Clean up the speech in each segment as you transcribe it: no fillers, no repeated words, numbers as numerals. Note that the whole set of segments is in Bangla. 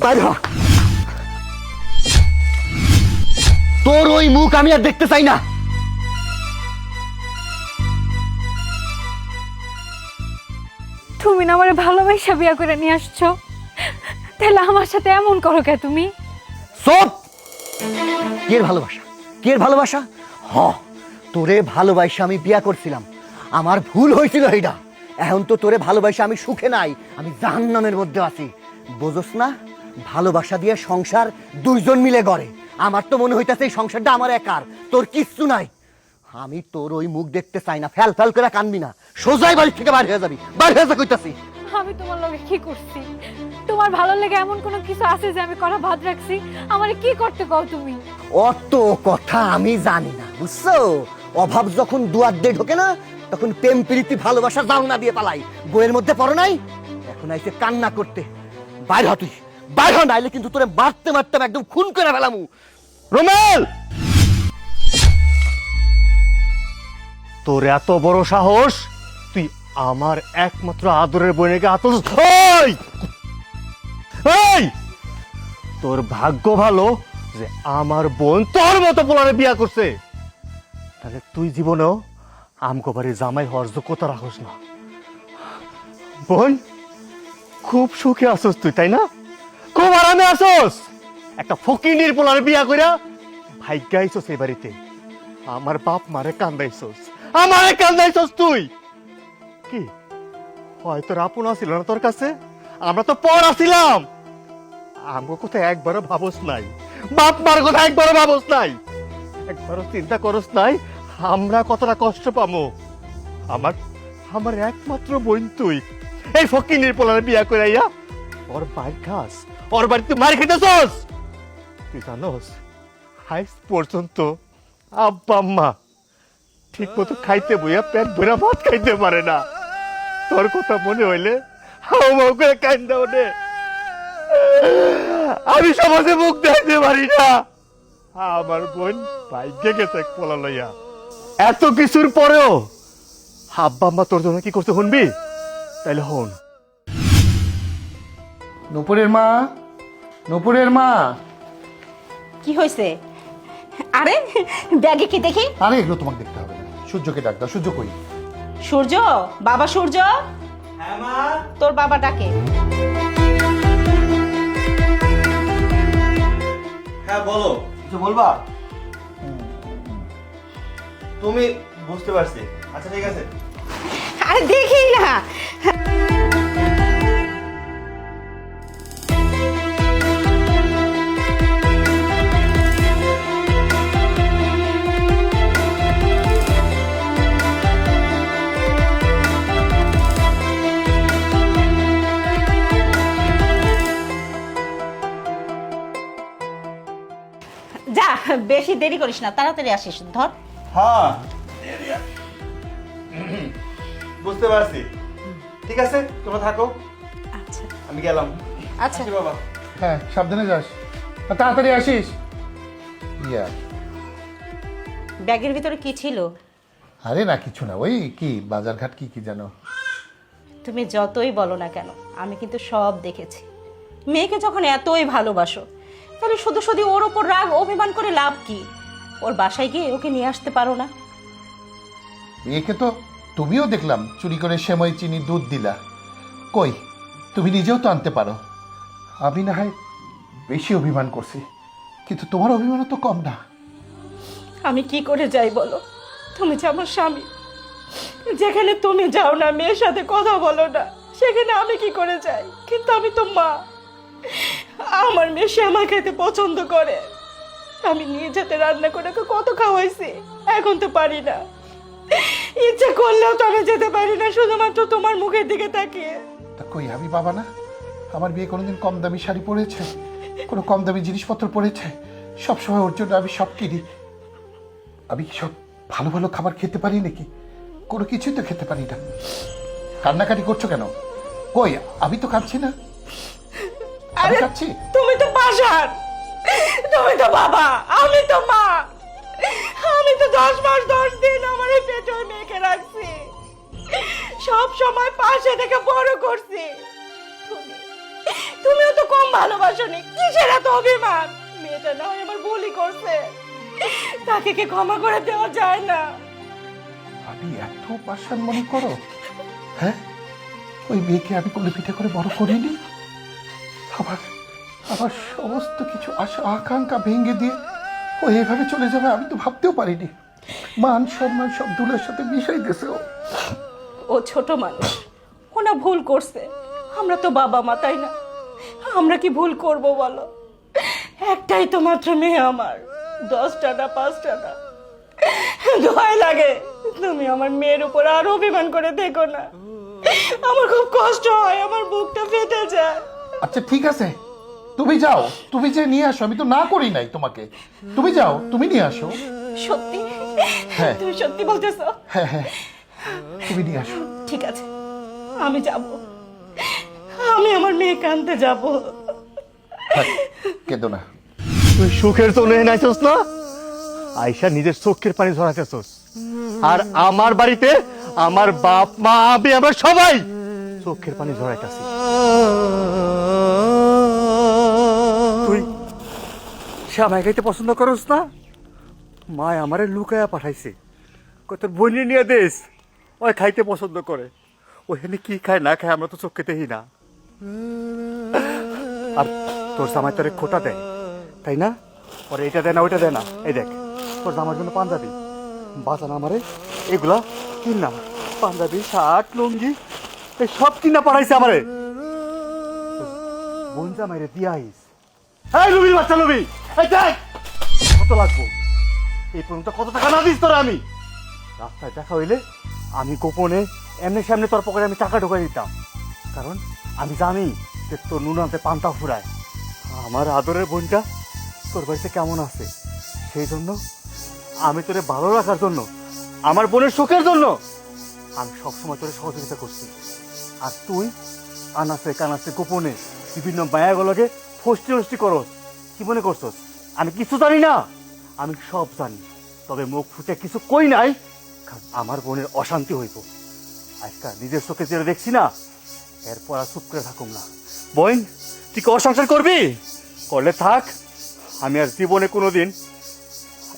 বাইরে হ। তোর ওই মুখ আমি আর দেখতে চাই না। তুমি না আমারে ভালোবাসা বিয়া করে নিয়ে আসছো, তাহলে আমার সাথে এমন করো কে তুমি? সব কে ভালোবাসা, কে ভালোবাসা? হ, তোরে ভালোবাসা আমি বিয়া করছিলাম, আমার ভুল হয়েছিল এইটা। এখন তো তোরে ভালোবাসা আমি সুখে নাই, আমি জাহান্নামের মধ্যে আছি। বুঝোস না, ভালোবাসা দিয়ে সংসার দুইজন মিলে গড়ে। আমার তো মনে হইতাছে এই সংসারটা আমার একার, তোর কিচ্ছু নাই। আমি তোর ওই মুখ দেখতে চাই না। ফেল ফেল করে কানবি না, সোজাই বাড়ি থেকে বাইরে হয়ে যাবি, বাইরে হয়ে যা কইতাছি। আমি তোমার লগে কি করছি? তোমার ভালো লাগে এমন কোনো কিছু আছে যে আমি করা বাদ রাখছি? আমারে কি করতে কও তুমি? অত কথা আমি জানি না, বুঝছো? অভাব যখন দুয়ার দিয়ে ঢোকে না, তখন প্রেম প্রীতি ভালোবাসা যাও না দিয়ে পালাই। বইয়ের মধ্যে পড়ো নাই? এখন আইছে কান্না করতে। বাইর হ তুই, বাইর হ, নাইলে কিন্তু তোরে মারতে মারতে আমি একদম খুন করে ফেলামু। রুমেল, তোর এত বড় সাহস, তুই আমার একমাত্র আদরের বোনকে আতস। এই, তোর ভাগ্য ভালো যে আমার বোন তোর মতো পোলারে বিয়া করছে, তাহলে তুই জীবনেও আমগো বাড়ি জামাই হওয়ার যোগ্যতা রাখোস না। বোন, খুব সুখে আসোস তুই, তাই না? খুব আরামে আসোস। একটা ফকিনীর পোলারে বিয়া কইরা ভাগ্য আইসোস এই বাড়িতে। আমার বাপ মারে কান্দাইছস, আমারে কান্দাইছস তুই। কি হয়তো আপন আসিল না তোর কাছে? আমরা তো পর আসিলাম। আমগো কথা একবারও ভাবস নাই, বাপ মার কথা একবারও ভাবস নাই, একবারও চিন্তা করস নাই আমরা কতটা কষ্ট পামো। আমার আমার একমাত্র বোন তুই, এই ফকিনীর পোলারে বিয়া করাইয়া ওর বাইর খাস, ওর বাড়িতে মার খেতেছস। তুই জানোস আজ পর্যন্ত আব্বা আম্মা ঠিক মতো খাইতে বইয়া পেট ভরা ভাত খাইতে পারে না। তোর কথা মনে হইলে হাও মাও করে কান্দা ওঠে। আমি সমাজে মুখ দেখতে পারি না। আমার বোন ভাগ্যে গেছে এক পোলা লইয়া। এত কিছুর পরেও আব্বা আম্মা তোর জন্য কি করতে শুনবি? তাইলে হন। নূপুরের মা, নূপুরের মা। কি হয়েছে? আরে ব্যাগে কি দেখি? আরে এগুলো তোমাকে দেখতে হবে না, সূর্যকে ডাক দাও। সূর্য কই? সূর্য, বাবা সূর্য। হ্যাঁ মা। তোর বাবা ডাকে। হ্যাঁ বলো, কিছু বলবা? তুমি বুঝতে পারছি। আচ্ছা ঠিক আছে। আরে দেখি না। যা, বেশি দেরি করিস না, তাড়াতাড়ি আসিস। ধর। হ্যাঁ বুঝতে পারছি। ঠিক আছে, তোমরা থাকো, আচ্ছা আমি গেলাম। আচ্ছা। আসি বাবা। হ্যাঁ, সাবধানে যাস আর তাড়াতাড়ি আসিস। ইয়া, ব্যাগের ভিতরে কি ছিল? আরে না কিছু না, ওই কি বাজারঘাট কি কি জানো। তুমি যতই বলো না কেন, আমি কিন্তু সব দেখেছি। মেয়েকে যখন এতই ভালোবাসো, তাহলে শুধু শুধু ওর ওপর রাগ অভিমান করে লাভ কি? ওর বাসায় গিয়ে ওকে নিয়ে আসতে পারো না? একে তো তুমিও দেখলাম চুরি করে সেমাই চিনি দুধ দিলা। কই, তুমি নিজেও তো আনতে পারো। আমি না হয় বেশি অভিমান করছি, কিন্তু তোমার অভিমানও তো কম না। আমি কি করে যাই বলো? তুমি যে আমার স্বামী, যেখানে তুমি যাও না, মেয়ের সাথে কথা বলো না, সেখানে আমি কি করে যাই? কিন্তু আমি তো মা, আমার মেয়ে শ্যামা খেতে পছন্দ করে। আমি নিয়ে যেতে রান্না করে ওকে কত খাওয়াইছি, এখন তো পারি না। ইচ্ছে করলেও তো আমি যেতে পারি না, শুধুমাত্র তোমার মুখের দিকে তাকিয়ে। তা কই, আমি বাবা না? আমার বিয়ে কোনোদিন কম দামি শাড়ি পরেছে, কোনো কম দামি জিনিসপত্র পরেছে? সবসময় ওর জন্য আমি সব কিনি। আমি কি সব ভালো ভালো খাবার খেতে পারি নাকি? কোনো কিছুই তো খেতে পারি না। কান্নাকাটি করছো কেন? কই, আমি তো কাঁদছি না। আমি কাঁদছি? তুমি তো পাষাণ, তুমি তো বাবা, আমি তো মা। আমি তো 10 মাস 10 দিন আমার এই পেটে ওই মেয়েকে রাখছি, সব সময় পাশে থেকে বড় করছি। তুমিও তো কম ভালোবাসনি, কিসের এত অভিমান? মেয়েটা না হয় আমার ভুলই করছে, তাকে কি ক্ষমা করে দেওয়া যায় না? আমি এত পাষাণ মনে করো? হ্যাঁ, ওই মেয়েকে আমি কোলে পিঠে করে বড় করিনি। আবার আবার সমস্ত কিছু আশা আকাঙ্ক্ষা ভেঙে দিয়ে ও এভাবে চলে যাবে আমি তো ভাবতেও পারিনি। মান সম্মান সব দুলের সাথে মিশাই দিয়েছে ও। ও ছোট মানুষ, ও না ভুল করছে। আমরা তো বাবা মা, তাই না? আমরা কি ভুল করব বলো? একটাই তো মাত্র মেয়ে আমার, 10টা না 5টা না। দোয়াই লাগে তুমি আমার মেয়ের উপর আর অভিমান করে দেখো না। আমার খুব কষ্ট হয়, আমার বুকটা ফেটে যায়। আচ্ছা ঠিক আছে, তুমি যাও, তুমি যে নিয়ে আসো, আমি তো না করি নাই তোমাকে। তুমি যাও, তুমি নিয়ে আসো। সত্যি? হ্যাঁ। তুমি সত্যি বলতেছো? হ্যাঁ হ্যাঁ, তুমি নিয়ে আসো। ঠিক আছে, আমি যাব, আমি আমার মেয়েকে আনতে যাব। থাক, কেঁদো না। তুই সুখের জন্য নাইছস না, আয়শা নিজের চোখের পানি ঝরাইতেছস। আর আমার বাড়িতে আমার বাপ মা আমি আমরা সবাই চোখের পানি ঝরাইতেছি। তুই শ্যামাই খাইতে পছন্দ করস না? মায় আমারে লুকায়া পাঠাইছে, কত বনি নিয়ে দেশ, ওই খাইতে পছন্দ করে। ওখানে কি খায় না খায় আমরা তো চোখে দেখি না। আর তোর জামাই তোরে খোটা দেয়, তাই না? পরে এটা দেয় না ওইটা দেয় না। এই দেখ, তোর জামার জন্য পাঞ্জাবি বাঁচান আমারে, এগুলা কিনা পাঞ্জাবি শার্ট লুঙ্গি এই সব কিনা পাঠাইছে আমারে। বোন জামাইরে দিয়া আইস। এই লুবির বাচ্চা লুবি, এই দেখ কত লাগবো, এই পর্যন্ত কত টাকা না দিস তোরা। আমি রাস্তায় দেখা হইলে আমি গোপনে এমনি সামনে তোর পকেটে আমি টাকা ঢোকাই দিতাম, কারণ আমি জানি যে তোর নুনাতে পান্তা ফুরায়। আমার আদরের বোনটা তোর বাড়িতে কেমন আছে, সেই জন্য আমি তোরে ভালো রাখার জন্য, আমার বোনের সুখের জন্য আমি সবসময় তোরে সহযোগিতা করছি। আর তুই আনাচে কানাচে গোপনে বিভিন্ন মায়াগুলোকে ফষ্টি ফষ্টি করস। কি মনে করছস আমি কিছু জানি না? আমি সব জানি, তবে মুখ ফুটে কিছু কই নাই, কারণ আমার বোনের অশান্তি হইব। আজকাল নিজের চোখে যেটা দেখছি না, এরপর আর চুপ করে থাকুম না। বোন, তুই কি অসংসার করবি? করলে থাক, আমি আর জীবনে কোনোদিন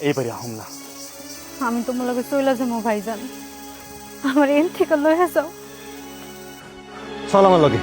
এইবারে আহম না। আমি তোমার লগে চইলা যাবো ভাইজান, আমার এন থেকে লয়ে যাও। চল আমার লগে।